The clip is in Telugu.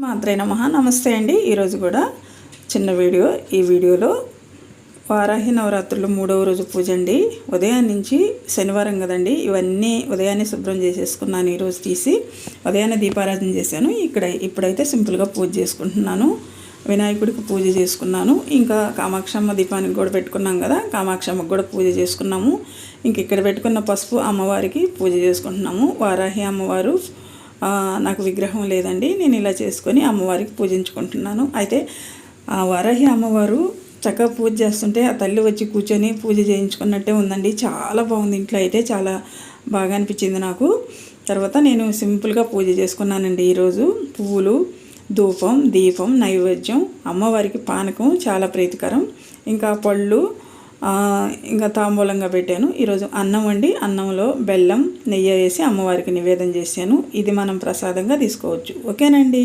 మాత్రే నమః. నమస్తే అండి. ఈరోజు కూడా చిన్న వీడియో. ఈ వీడియోలో వారాహి నవరాత్రులు 3వ రోజు పూజ అండి. ఉదయం నుంచి శనివారం కదండి, ఇవన్నీ ఉదయాన్నే శుభ్రం చేసేసుకున్నాను. ఈరోజు తీసి ఉదయాన్నే దీపారాధన చేశాను. ఇప్పుడైతే సింపుల్గా పూజ చేసుకుంటున్నాను. వినాయకుడికి పూజ చేసుకున్నాను. ఇంకా కామాక్షమ్మ దీపానికి కూడా పెట్టుకున్నాం కదా, కామాక్షమ్మకు కూడా పూజ చేసుకున్నాము. ఇంక ఇక్కడ పెట్టుకున్న పసుపు అమ్మవారికి పూజ చేసుకుంటున్నాము. వారాహి అమ్మవారు నాకు విగ్రహం లేదండి, నేను ఇలా చేసుకొని అమ్మవారికి పూజించుకుంటున్నాను. అయితే ఆ వారాహి అమ్మవారు చక్కగా పూజ చేస్తుంటే ఆ తల్లి వచ్చి కూర్చొని పూజ చేయించుకున్నట్టే ఉందండి. చాలా బాగుంది. ఇంట్లో అయితే చాలా బాగా అనిపించింది నాకు. తర్వాత నేను సింపుల్గా పూజ చేసుకున్నానండి. ఈరోజు పువ్వులు, ధూపం, దీపం, నైవేద్యం, అమ్మవారికి పానకం చాలా ప్రీతికరం, ఇంకా పళ్ళు, ఇంకా తాంబూలంగా పెట్టాను. ఈరోజు అన్నం వండి అన్నంలో బెల్లం, నెయ్యి వేసి అమ్మవారికి నివేదన చేశాను. ఇది మనం ప్రసాదంగా తీసుకోవచ్చు. ఓకేనండి.